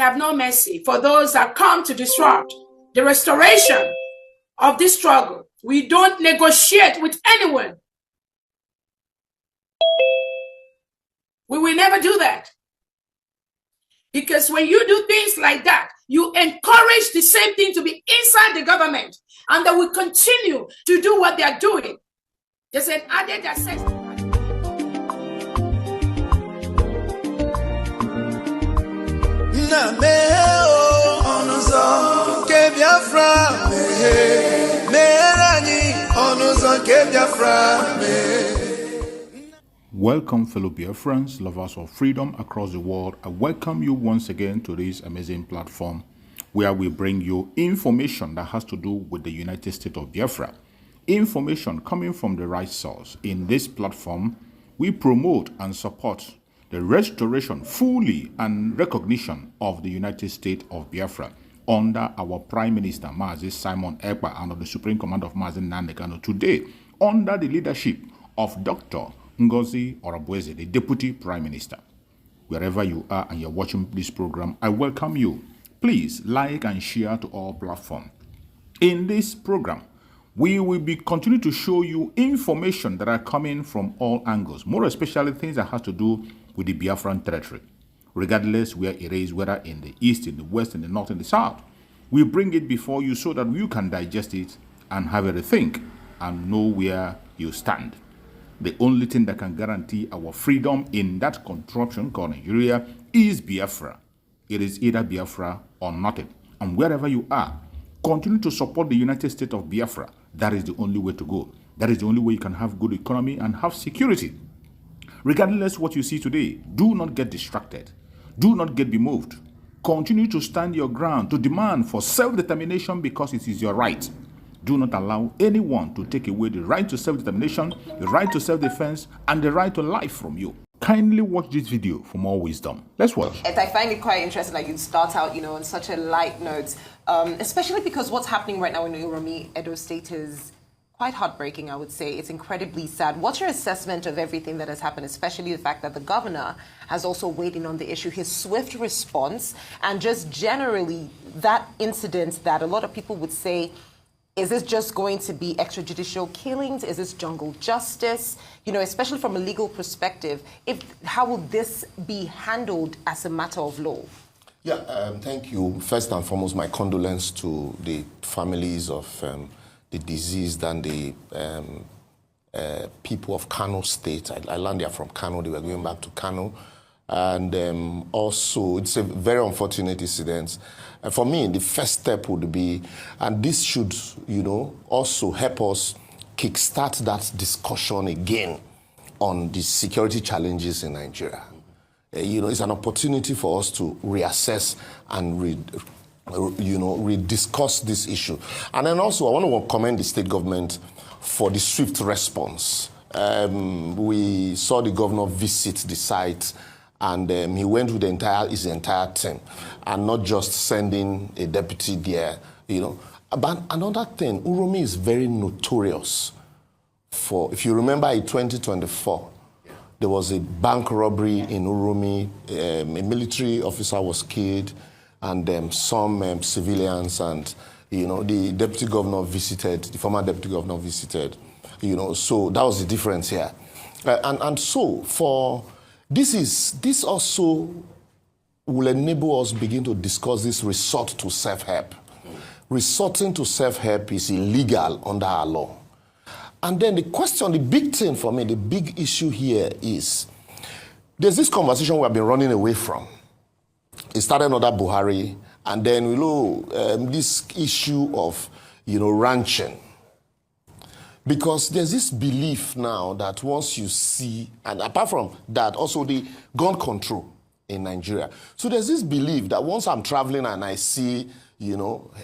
have no mercy for those that come to disrupt the restoration of this struggle. We don't negotiate with anyone. We will never do that. Because when you do things like that, you encourage the same thing to be inside the government, and they will continue to do what they are doing. There's an added access. Welcome, fellow Biafrans, lovers of freedom across the world. I welcome you once again to this amazing platform where we bring you information that has to do with the United States of Biafra. Information coming from the right source. In this platform, we promote and support the restoration fully and recognition of the United States of Biafra under our Prime Minister, Mazi Simon Ekpa, and of the Supreme Commander of Mazi Nnamdi Kanu. Today, under the leadership of Dr. Ngozi Orebweze, the Deputy Prime Minister. Wherever you are and you're watching this program, I welcome you. Please like and share to all platforms. In this program, we will be continue to show you information that are coming from all angles, more especially things that has to do with the Biafran territory, regardless where it is, whether in the east, in the west, in the north, in the south. We bring it before you so that you can digest it and have a rethink and know where you stand. The only thing that can guarantee our freedom in that contraption called Nigeria is Biafra. It is either Biafra or nothing. And wherever you are, continue to support the United States of Biafra. That is the only way to go. That is the only way you can have good economy and have security. Regardless what you see today, do not get distracted. Do not get bemoved. Continue to stand your ground, to demand for self-determination because it is your right. Do not allow anyone to take away the right to self-determination, the right to self-defense, and the right to life from you. Kindly watch this video for more wisdom. Let's watch. I find it quite interesting that you start out, on such a light note, especially because what's happening right now in Uromi, Edo State is quite heartbreaking, I would say. It's incredibly sad. What's your assessment of everything that has happened, especially the fact that the governor has also weighed in on the issue, his swift response, and just generally that incident that a lot of people would say, is this just going to be extrajudicial killings? Is this jungle justice? Especially from a legal perspective, how will this be handled as a matter of law? Yeah, thank you. First and foremost, my condolence to the families of the deceased and the people of Kano State. I learned they are from Kano. They were going back to Kano. And also, it's a very unfortunate incident. For me, the first step would be, and this should, also help us kickstart that discussion again on the security challenges in Nigeria. It's an opportunity for us to reassess and rediscuss this issue. And then also, I want to commend the state government for the swift response. We saw the governor visit the site, and he went with his entire team, and not just sending a deputy there, But another thing, Uromi is very notorious for, if you remember in 2024, there was a bank robbery in Uromi, a military officer was killed, and some civilians, and, the deputy governor visited, the former deputy governor visited, so that was the difference here. And so for, this also will enable us begin to discuss this resort to self-help. Resorting to self-help is illegal under our law. And then the question, the big thing for me, the big issue here is, there's this conversation we have been running away from. It started under Buhari, and then, this issue of, ranching. Because there's this belief now that once you see, and apart from that, also the gun control in Nigeria. So there's this belief that once I'm traveling and I see,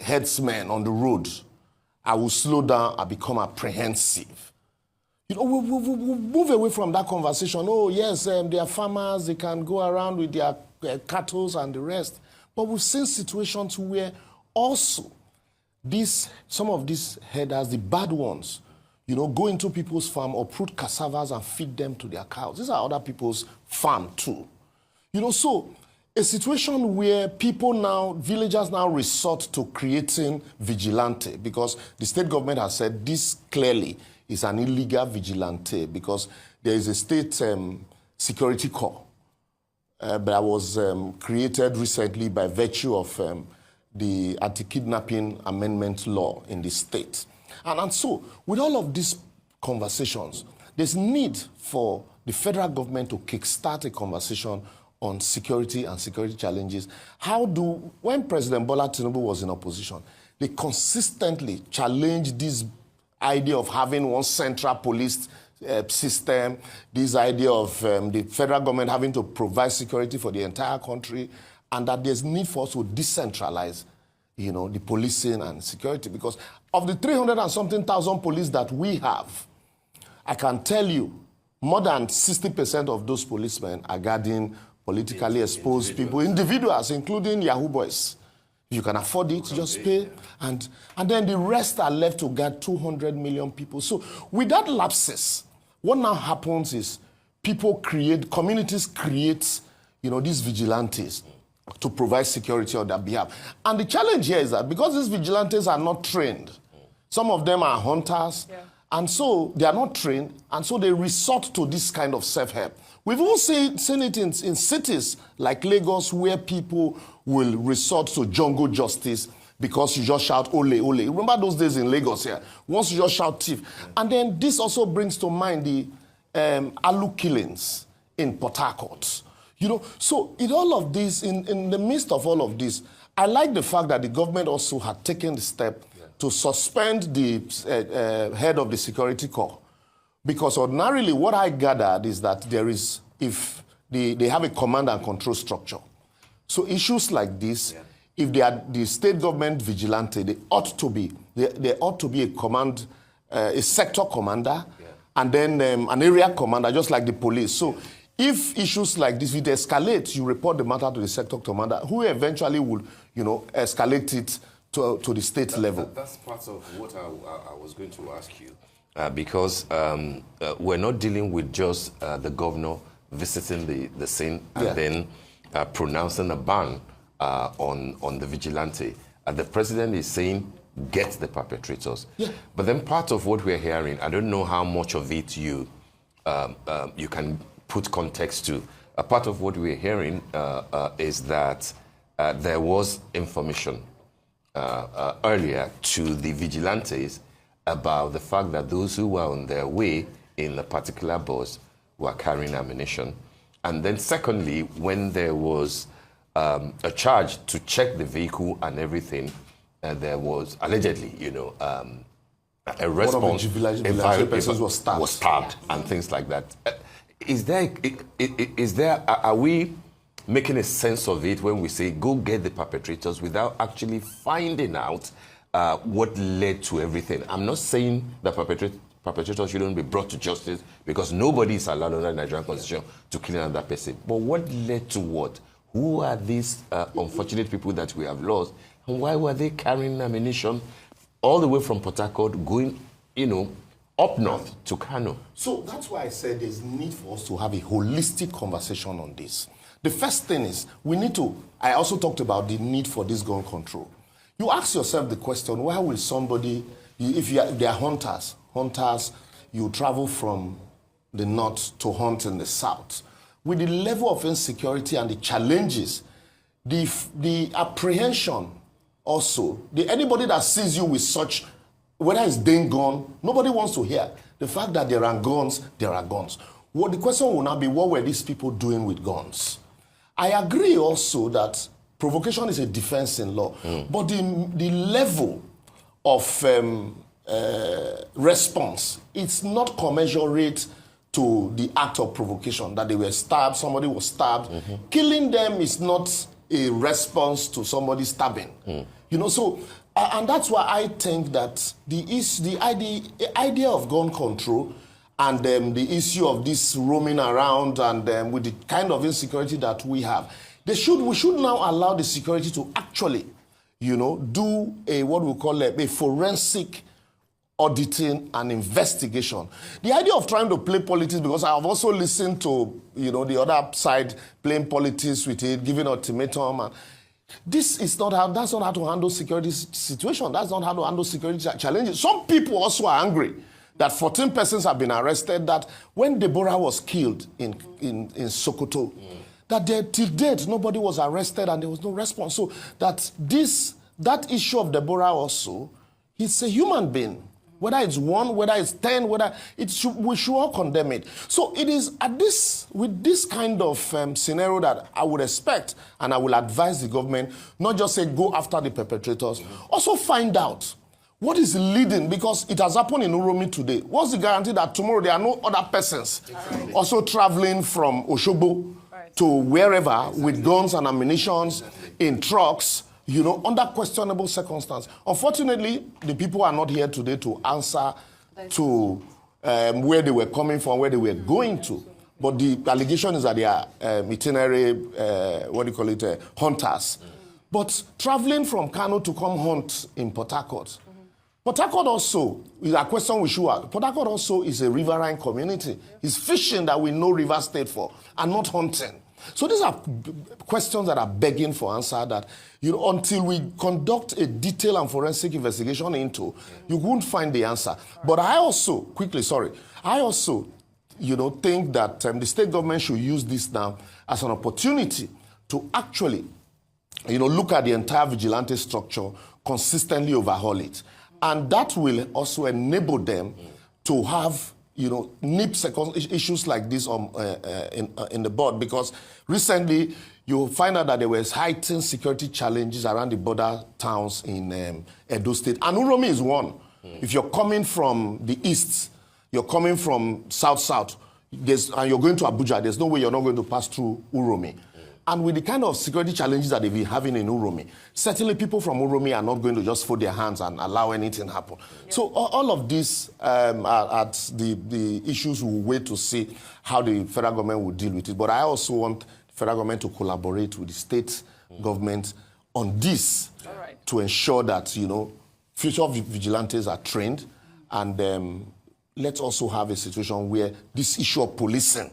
headsmen on the road, I will slow down, I become apprehensive. We move away from that conversation. Oh, yes, they are farmers, they can go around with their cattle and the rest. But we've seen situations where also some of these herders, the bad ones, go into people's farm, uproot cassavas and feed them to their cows. These are other people's farm too. So a situation where people now, villagers now resort to creating vigilante because the state government has said this clearly is an illegal vigilante because there is a state security corps that was created recently by virtue of the anti-kidnapping amendment law in the state. And so, with all of these conversations, there's need for the federal government to kickstart a conversation on security and security challenges. When President Bola Tinubu was in opposition, they consistently challenged this idea of having one central police system, this idea of the federal government having to provide security for the entire country, and that there's need for us to decentralize, the policing and security. Because of the 300 and something thousand police that we have, I can tell you, more than 60% of those policemen are guarding politically exposed people, individuals, including Yahoo boys. If you can afford it, just pay. And then the rest are left to guard 200 million people. So with that lapses, what now happens is communities create, these vigilantes to provide security on their behalf. And the challenge here is that because these vigilantes are not trained, some of them are hunters, and so they are not trained, and so they resort to this kind of self-help. We've all seen it in cities like Lagos where people will resort to jungle justice because you just shout, ole, ole. Remember those days in Lagos here? Once you just shout thief. And then this also brings to mind the Alu killings in Port Harcourt. So in all of this, in the midst of all of this, I like the fact that the government also had taken the step to suspend the head of the security corps. Because ordinarily what I gathered is that if they have a command and control structure. So issues like this, if they are the state government vigilante, there ought to be a command, a sector commander, and then an area commander, just like the police. So if issues like this, if it escalates, you report the matter to the sector commander, who eventually will, escalate it to the state level. That's part of what I was going to ask you. Because we're not dealing with just the governor visiting the scene and then pronouncing a ban on the vigilante. The president is saying, get the perpetrators. But then part of what we're hearing, I don't know how much of it you can put context to. A part of what we're hearing is that there was information earlier to the vigilantes about the fact that those who were on their way in a particular bus were carrying ammunition. And then secondly, when there was a charge to check the vehicle and everything, there was allegedly, a response. One of the persons was stabbed. And things like that. Are we making a sense of it when we say go get the perpetrators without actually finding out what led to everything? I'm not saying that perpetrators shouldn't be brought to justice because nobody is allowed under the Nigerian Constitution to kill another person. But what led to what? Who are these unfortunate people that we have lost? And why were they carrying ammunition all the way from Port Harcourt going, up north to Kano? So that's why I said there's need for us to have a holistic conversation on this. The first thing is I also talked about the need for this gun control. You ask yourself the question, why will somebody, they are hunters, you travel from the north to hunt in the south. With the level of insecurity and the challenges, the apprehension also, anybody that sees you with such, whether it's dang gun, nobody wants to hear. The fact that there are guns, there are guns. The question will now be, what were these people doing with guns? I agree also that provocation is a defense in law, but the level of response, it's not commensurate to the act of provocation, that they were stabbed, somebody was stabbed. Killing them is not a response to somebody stabbing. And that's why I think that the idea of gun control and the issue of this roaming around and with the kind of insecurity that we have, we should now allow the security to actually, do what we call a forensic auditing, and investigation. The idea of trying to play politics, because I have also listened to, the other side playing politics with it, giving ultimatum, and this is not how, that's not how to handle security situation. That's not how to handle security challenges. Some people also are angry that 14 persons have been arrested, that when Deborah was killed in Sokoto, that till date, nobody was arrested and there was no response. So that issue of Deborah also, he's a human being. Whether it's 1, whether it's 10, we should all condemn it. So it is with this kind of scenario that I would expect, and I will advise the government, not just say go after the perpetrators, also find out what is leading, because it has happened in Uromi today. What's the guarantee that tomorrow there are no other persons also traveling from Oshobo to wherever with guns and ammunition in trucks, under questionable circumstances? Unfortunately, the people are not here today to answer to where they were coming from, where they were going to. But the allegation is that they are itinerary, hunters. But traveling from Kano to come hunt in Port Harcourt. Port Harcourt also is a question we should ask. Port Harcourt also is a riverine community. It's fishing that we know River State for, and not hunting. So these are questions that are begging for answer that, until we conduct a detailed and forensic investigation into, you won't find the answer. But I also, think that the state government should use this now as an opportunity to actually, look at the entire vigilante structure, consistently overhaul it. And that will also enable them to have nip issues like this in the board, because recently you find out that there was heightened security challenges around the border towns in Edo State. And Uromi is one. If you're coming from the east, you're coming from south, and you're going to Abuja, there's no way you're not going to pass through Uromi. And with the kind of security challenges that they've been having in Uromi, certainly people from Uromi are not going to just fold their hands and allow anything to happen. Yeah. So all of these are the issues we'll wait to see how the federal government will deal with it. But I also want the federal government to collaborate with the state government on this to ensure that, future vigilantes are trained. And let's also have a situation where this issue of policing,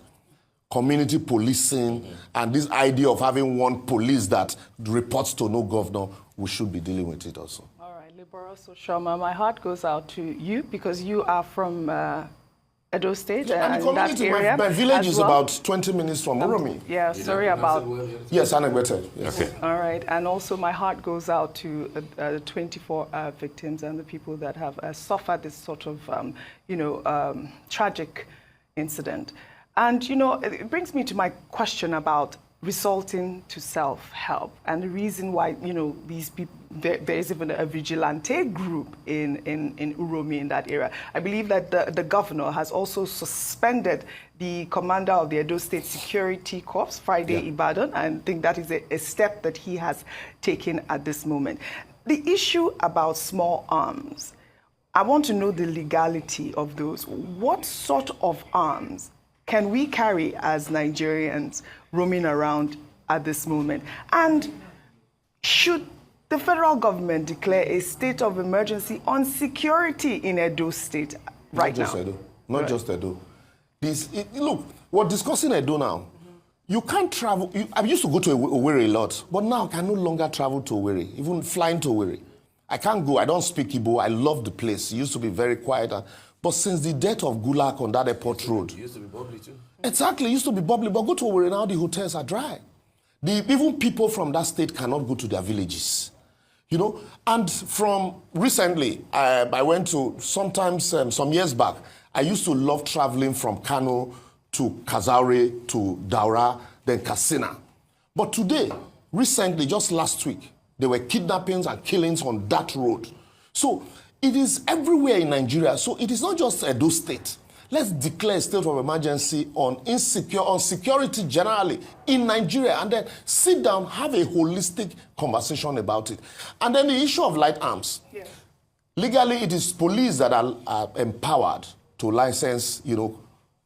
community policing, and this idea of having one police that reports to no governor, we should be dealing with it also. All right, Liberal Shoma, my heart goes out to you because you are from Edo State and that area. My village is about 20 minutes from Uromi. Yeah, sorry about... Yes, Anegbeted. Yes. Okay. All right, and also my heart goes out to the 24 victims and the people that have suffered this sort of, tragic incident. And, it brings me to my question about resorting to self-help and the reason why, these people, there is even a vigilante group in Uromi in that area. I believe that the governor has also suspended the commander of the Edo State Security Corps, Friday Ibadan, and I think that is a step that he has taken at this moment. The issue about small arms, I want to know the legality of those. What sort of arms can we carry as Nigerians roaming around at this moment? And should the federal government declare a state of emergency on security in Edo State right now? Not just Edo. Look, we're discussing Edo now. You can't travel. I used to go to Owerri a lot, but now I can no longer travel to Owerri, even flying to Owerri. I can't go. I don't speak Igbo. I love the place. It used to be very quiet. But since the death of Gulak on that airport road... It used to be bubbly too. Exactly, it used to be bubbly. But go to Owerri now, the hotels are dry. Even people from that state cannot go to their villages. And from recently, I went to, sometimes, some years back, I used to love traveling from Kano to Kazaure to Daura, then Katsina. But today, recently, just last week, there were kidnappings and killings on that road. So it is everywhere in Nigeria. So it is not just Edo State. Let's declare a state of emergency on security generally in Nigeria, and then sit down, have a holistic conversation about it. And then the issue of light arms. Yes. Legally, it is police that are empowered to license,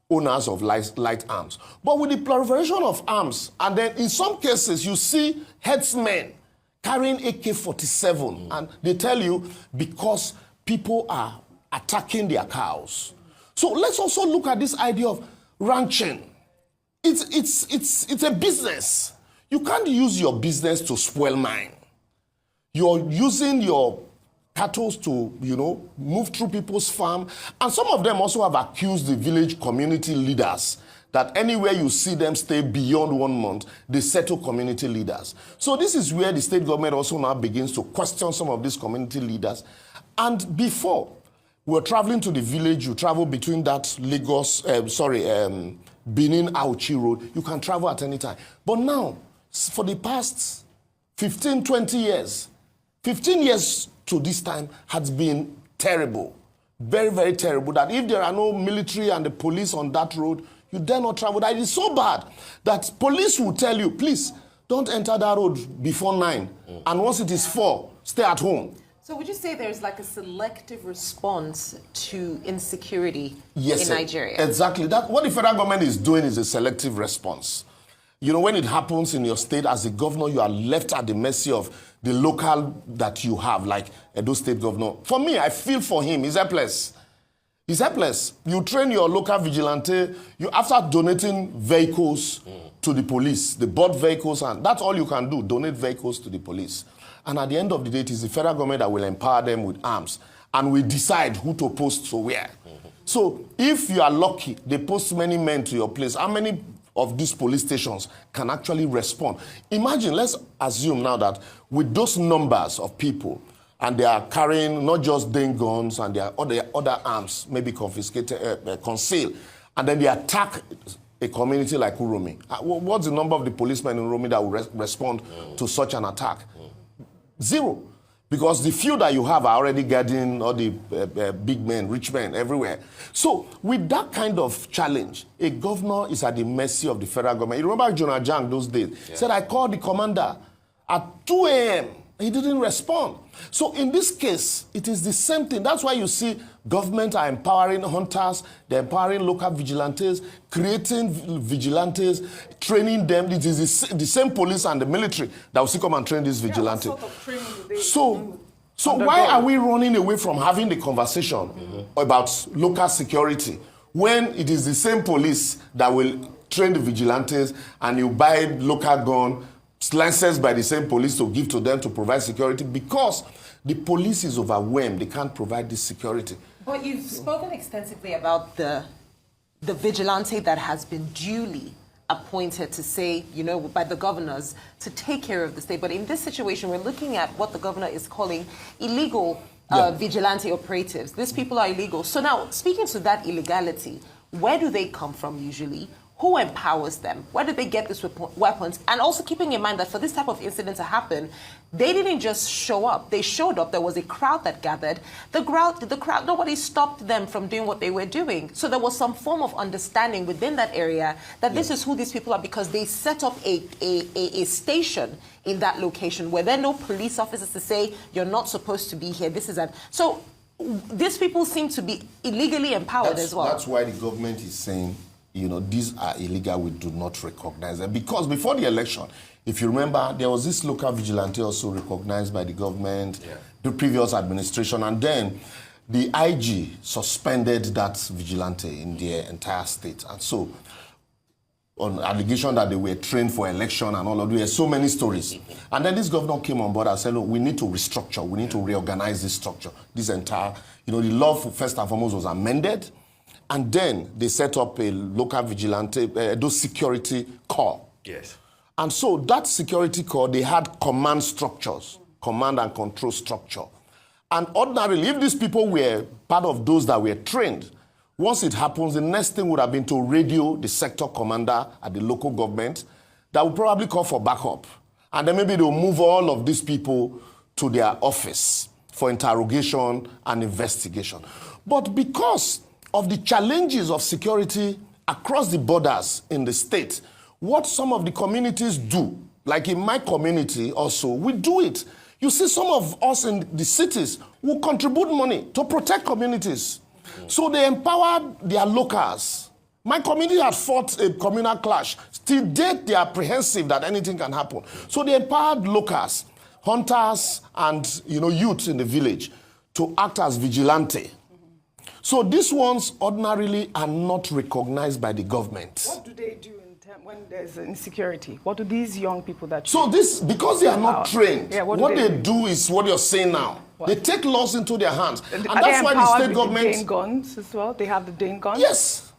owners of light arms. But with the proliferation of arms, and then in some cases, you see headsmen carrying AK-47, and they tell you because people are attacking their cows. So let's also look at this idea of ranching. It's a business. You can't use your business to spoil mine. You're using your cattle to, move through people's farm. And some of them also have accused the village community leaders that anywhere you see them stay beyond 1 month, they settle community leaders. So this is where the state government also now begins to question some of these community leaders. And before, we were traveling to the village, you travel between that Benin-Auchi road, you can travel at any time. But now, for the past 15, 20 years, 15 years to this time has been terrible. Very, very terrible. That if there are no military and the police on that road, you dare not travel. That is so bad that police will tell you, please, don't enter that road before 9. And once it is 4, stay at home. So would you say there's like a selective response to insecurity in Nigeria? Exactly. What the federal government is doing is a selective response. When it happens in your state, as a governor, you are left at the mercy of the local that you have, like Edo State governor. For me, I feel for him. He's helpless. He's helpless. You train your local vigilante, after donating vehicles to the police, they bought vehicles, and that's all you can do, donate vehicles to the police. And at the end of the day, it is the federal government that will empower them with arms, and we decide who to post to where. So if you are lucky, they post many men to your place. How many of these police stations can actually respond? Imagine, let's assume now that with those numbers of people, and they are carrying not just Dane guns and their other arms, maybe confiscated, concealed, and then they attack a community like Uromi. What's the number of the policemen in Uromi that will respond to such an attack? 0. Because the few that you have are already guarding all the big men, rich men everywhere. So with that kind of challenge, a governor is at the mercy of the federal government. You remember Jonah Jang those days? Yeah. Said, I called the commander at 2 a.m. He didn't respond. So in this case, it is the same thing. That's why you see government are empowering hunters, they're empowering local vigilantes, creating vigilantes, training them. It is the same police and the military that will still come and train these vigilantes. What sort of training do they So why are we running away from having the conversation about local security when it is the same police that will train the vigilantes and you buy local gun, licenses by the same police to give to them to provide security? Because the police is overwhelmed. They can't provide this security. But you've spoken extensively about the vigilante that has been duly appointed to say, by the governors to take care of the state. But in this situation, we're looking at what the governor is calling illegal vigilante operatives. These people are illegal. So now, speaking to that illegality, where do they come from usually? Who empowers them? Where did they get these weapons? And also keeping in mind that for this type of incident to happen, they didn't just show up. They showed up. There was a crowd that gathered. The crowd, nobody stopped them from doing what they were doing. So there was some form of understanding within that area that this is who these people are, because they set up a station in that location where there are no police officers to say, you're not supposed to be here. So these people seem to be illegally empowered as well. That's why the government is saying, these are illegal, we do not recognize them. Because before the election, if you remember, there was this local vigilante also recognized by the government, the previous administration, and then the IG suspended that vigilante in the entire state. And so, on allegation that they were trained for election and all of that, there are so many stories. And then this governor came on board and said, look, we need to restructure, we need to reorganize this structure. This entire, the law, first and foremost, was amended. And then they set up a local vigilante, those security corps. Yes. And so that security corps, they had command structures, command and control structure. And ordinarily, if these people were part of those that were trained, once it happens, the next thing would have been to radio the sector commander at the local government that would probably call for backup. And then maybe they'll move all of these people to their office for interrogation and investigation. But because of the challenges of security across the borders in the state, what some of the communities do, like in my community also, we do it. You see, some of us in the cities will contribute money to protect communities. So they empower their locals. My community had fought a communal clash. Till date, they are apprehensive that anything can happen. So they empowered locals, hunters, and youth in the village to act as vigilante. So these ones ordinarily are not recognized by the government. What do they do when there's insecurity? What do these young people that... So this, because they are not trained, yeah, what they do is what you're saying now. What? They take laws into their hands. And are that's they why the empowered state with government... the Dane guns as well? They have the Dane guns? Yes.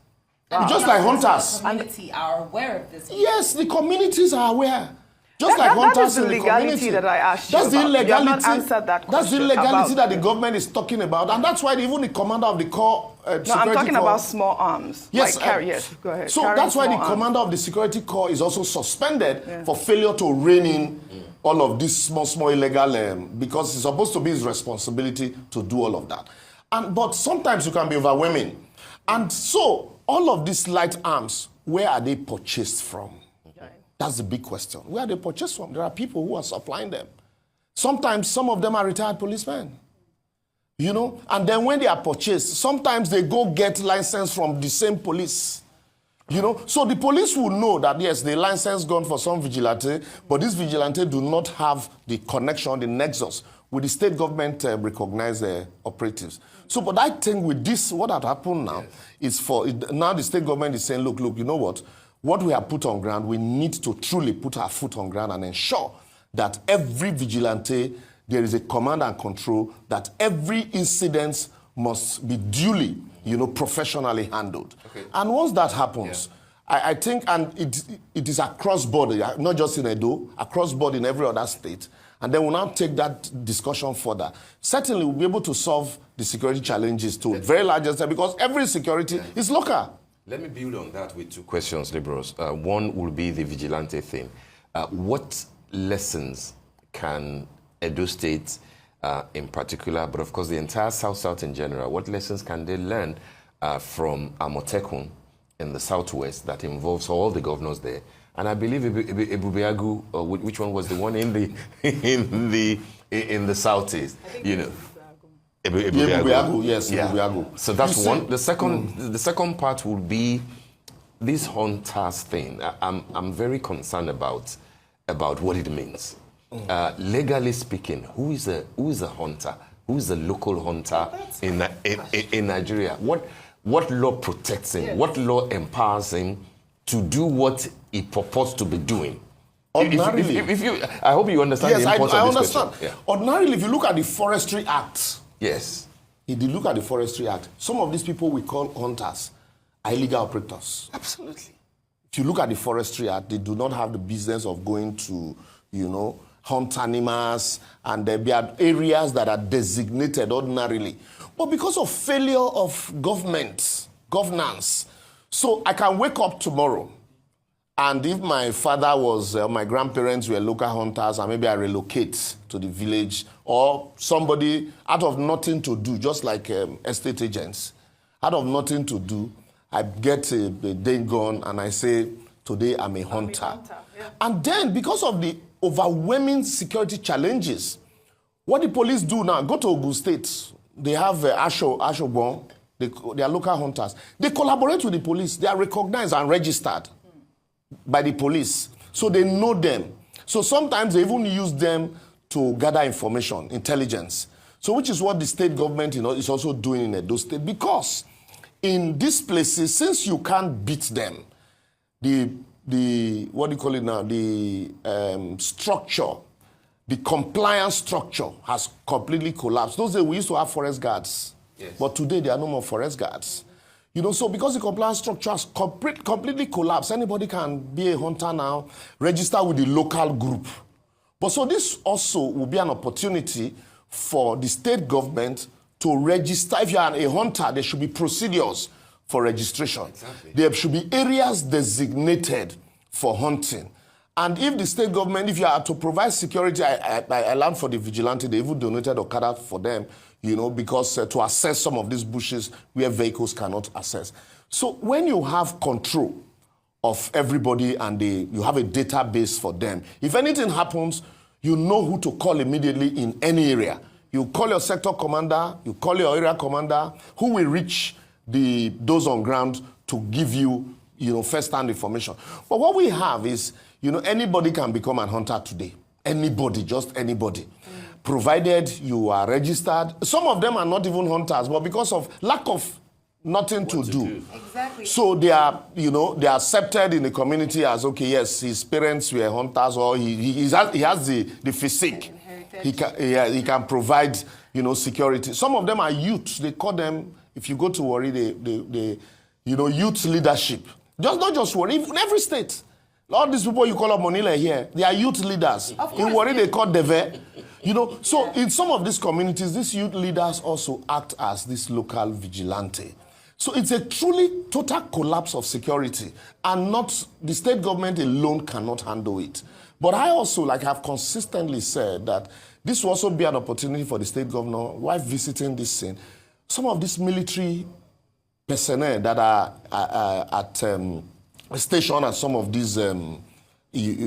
Just like hunters. The community are aware of this. Yes, the communities are aware. Just like that hunters is the in the legality community. that I asked you That's the about. You have illegality. not answered that That's the question illegality about- that the government is talking about, and that's why even the commander of the corps, No, I'm security talking corps, about small arms. Yes, Like yes, go ahead. So Carrying that's why the small arms. commander of the security corps is also suspended for failure to rein in all of this small illegal, because it's supposed to be his responsibility to do all of that. But sometimes you can be overwhelming. And so all of these light arms, where are they purchased from? That's the big question. Where are they purchased from? There are people who are supplying them. Sometimes some of them are retired policemen. You know, and then when they are purchased, sometimes they go get license from the same police. You know, so the police will know that, yes, the license gone for some vigilante, but this vigilante do not have the connection, the nexus with the state government recognized operatives. So, but I think with this, what had happened now is now the state government is saying, look, you know what we have put on ground, we need to truly put our foot on ground and ensure that every vigilante, there is a command and control, that every incident must be duly, professionally handled. Okay. And once that happens, I think, and it is across board, not just in Edo, across board in every other state, and then we'll now take that discussion further. Certainly, we'll be able to solve the security challenges to a very large extent, because every security is local. Let me build on that with two questions, Liberals. One will be the vigilante thing. What lessons can Edo State in particular, but of course the entire South in general, what lessons can they learn from Amotekun in the Southwest that involves all the governors there? And I believe Ebubeagu, which one was the one in the Southeast? Ebubeagu, yes, Ebubeagu. So that's one. The second part would be this hunters thing. I'm very concerned about what it means. Legally speaking, who is a hunter? Who is a local hunter in Nigeria? What law protects him? Yes. What law empowers him to do what he purports to be doing? Ordinarily, I hope you understand the importance of this question. Yeah. Ordinarily, if you look at the Forestry Act, yes. If you look at the Forestry Act, some of these people we call hunters are illegal operators. Absolutely. If you look at the Forestry Act, they do not have the business of going to, hunt animals, and there are areas that are designated ordinarily. But because of failure of governance, so I can wake up tomorrow, and if my father was, my grandparents were local hunters, and maybe I relocate to the village, or somebody out of nothing to do, just like estate agents, out of nothing to do, I get a Dane gun and I say, today I'm a hunter. Yeah. And then because of the overwhelming security challenges, what the police do now, go to Ogun State, they have Ashobon, they are local hunters. They collaborate with the police. They are recognized and registered by the police. So they know them. So sometimes they even use them to gather information, intelligence. So which is what the state government is also doing in Edo State. Because in these places, since you can't beat them, the what do you call it now? The structure, the compliance structure has completely collapsed. Those days we used to have forest guards, yes. But today there are no more forest guards. So because the compliance structure has completely collapsed, anybody can be a hunter now, register with the local group. But so this also will be an opportunity for the state government to register. If you are a hunter, there should be procedures for registration. Exactly. There should be areas designated for hunting. And if the state government, if you are to provide security, I learned for the vigilante, they even donated Okada for them, because to assess some of these bushes where vehicles cannot access. So when you have control of everybody and you have a database for them, if anything happens, you know who to call immediately in any area. You call your sector commander, you call your area commander, who will reach those on ground to give you, first-hand information. But what we have is, anybody can become a hunter today. Anybody, just anybody. provided you are registered. Some of them are not even hunters, but because of lack of nothing to do. Exactly. So they are, they are accepted in the community as, okay, yes, his parents were hunters, or he has the physique. He can provide, security. Some of them are youths. They call them, if you go to Warri, they youth leadership. Not just Warri, in every state. All these people you call up Monila here, they are youth leaders. In Warri, they call Deve. So in some of these communities, these youth leaders also act as this local vigilante. So it's a truly total collapse of security, and not the state government alone cannot handle it. But I also, like I've consistently said, that this will also be an opportunity for the state governor, while visiting this scene, some of these military personnel that are at station at some of these, on the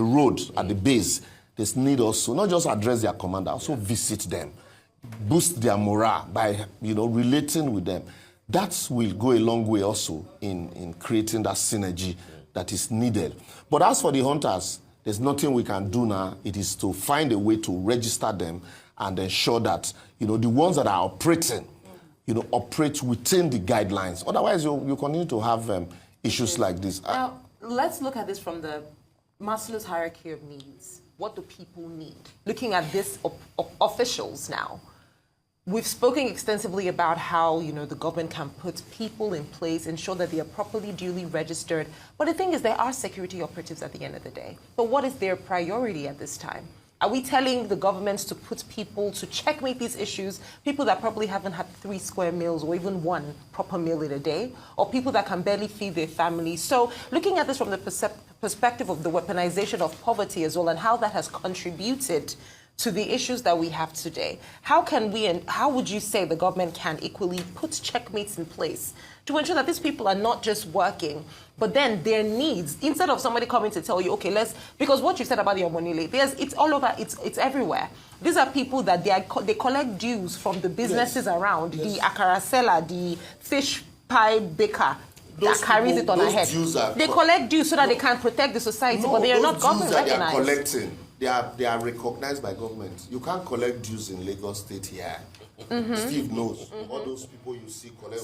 road, at the base, they need also not just address their commander, also visit them, boost their morale by, relating with them. That will go a long way also in creating that synergy that is needed. But as for the hunters, there's nothing we can do now. It is to find a way to register them and ensure that, the ones that are operating, operate within the guidelines. Otherwise, you continue to have issues like this. Now, let's look at this from the Maslow's hierarchy of needs. What do people need? Looking at this officials now, we've spoken extensively about how, the government can put people in place, ensure that they are properly, duly registered. But the thing is, there are security operatives at the end of the day. But what is their priority at this time? Are we telling the governments to put people to checkmate these issues, people that probably haven't had 3 square meals or even 1 proper meal in a day, or people that can barely feed their families? So looking at this from the perspective of the weaponization of poverty as well, and how that has contributed to the issues that we have today, how can we, and how would you say the government can equally put checkmates in place to ensure that these people are not just working, but then their needs, instead of somebody coming to tell you, okay, because what you said about the Omonile, it's all over, it's everywhere. These are people that they collect dues from the businesses around, the akara seller, the fish pie baker, that carries it on her head. They collect dues so that they can protect the society, but they are not government recognized. They are collecting. They are recognized by government. You can't collect dues in Lagos State here. Steve knows. All those people you see collect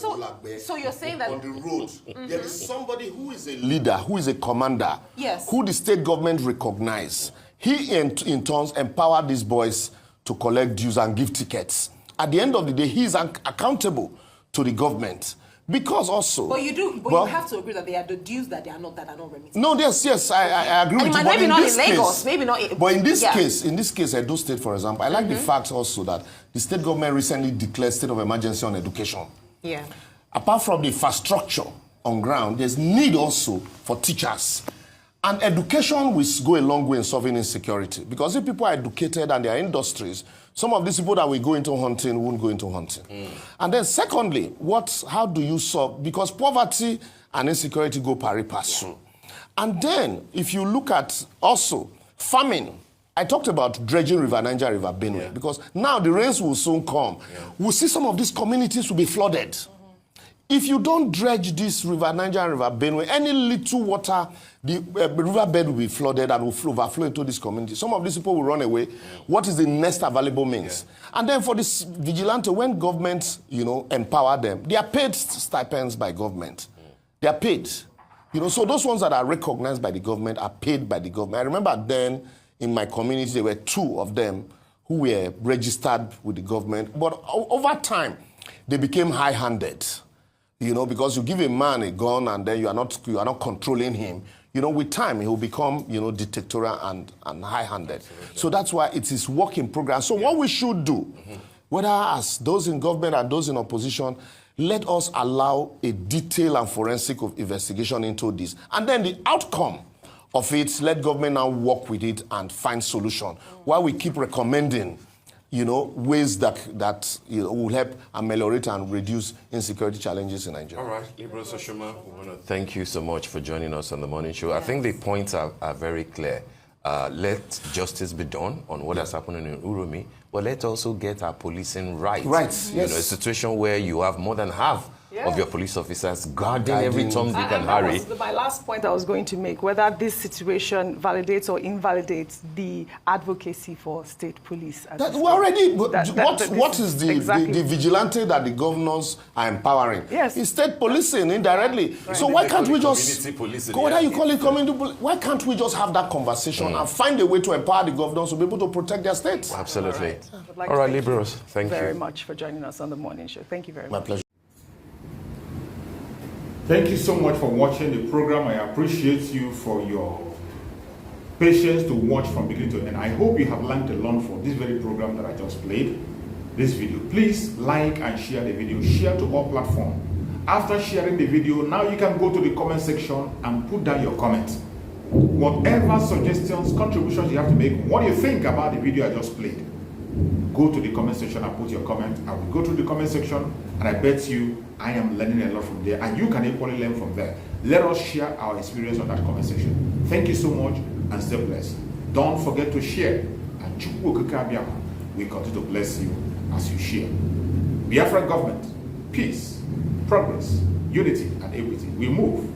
so you're saying that on the road, there is somebody who is a leader, who is a commander, yes, who the state government recognize. He in turns empower these boys to collect dues and give tickets. At the end of the day, he is accountable to the government. Because also, but you have to agree that they are the dues that are not remitted. No, yes, I agree with you. But maybe not in Lagos, maybe not. But in this case, Edo State, for example, I like the fact also that the state government recently declared state of emergency on education. Yeah. Apart from the infrastructure on ground, there's need also for teachers. And education will go a long way in solving insecurity. Because if people are educated and there are industries, some of these people that will go into hunting won't go into hunting. And then secondly, how do you solve? Because poverty and insecurity go pari passu. And then if you look at also farming, I talked about dredging River Niger, River Benue, because now the rains will soon come. We'll see some of these communities will be flooded. If you don't dredge this River Niger and River Benue, any little water, the riverbed will be flooded and will overflow into this community. Some of these people will run away. What is the next available means? And then for this vigilante, when governments, empower them, they are paid stipends by government. They are paid. So those ones that are recognized by the government are paid by the government. I remember then in my community, there were 2 of them who were registered with the government. But over time, they became high-handed. Because you give a man a gun and then you are not controlling him. With time he will become, dictatorial and high-handed. So that's why it is work in progress. So what we should do, whether as those in government and those in opposition, let us allow a detailed and forensic investigation into this. And then the outcome of it, let government now work with it and find solution. While we keep recommending ways that will help ameliorate and reduce insecurity challenges in Nigeria. All right, Liberal Soshoma, we want to thank you so much for joining us on the morning show. Yes. I think the points are very clear. Let justice be done on what has happened in Uromi, but let's also get our policing right. Right, yes. A situation where you have more than half of your police officers guarding every Tom, Dick, and Harry. That was my last point I was going to make, whether this situation validates or invalidates the advocacy for state police. What is the vigilante that the governors are empowering? Yes. It's state policing indirectly. Right. So why can't we just, whether you call it community police, why can't we just have that conversation and find a way to empower the governors to be able to protect their states? Absolutely. All right, liberals, thank you very much for joining us on the morning show. Thank you very much. My pleasure. Thank you so much for watching the program. I appreciate you for your patience to watch from beginning to end. I hope you have learned a lot from this very program that I just played, this video. Please like and share the video. Share to all platforms. After sharing the video, now you can go to the comment section and put down your comments. Whatever suggestions, contributions you have to make, what do you think about the video I just played? Go to the comment section and put your comment. I will go to the comment section, and I bet you I am learning a lot from there, and you can equally learn from there. Let us share our experience on that comment section. Thank you so much, and stay blessed. Don't forget to share, and we continue to bless you as you share. Biafra government, peace, progress, unity, and equity. We move.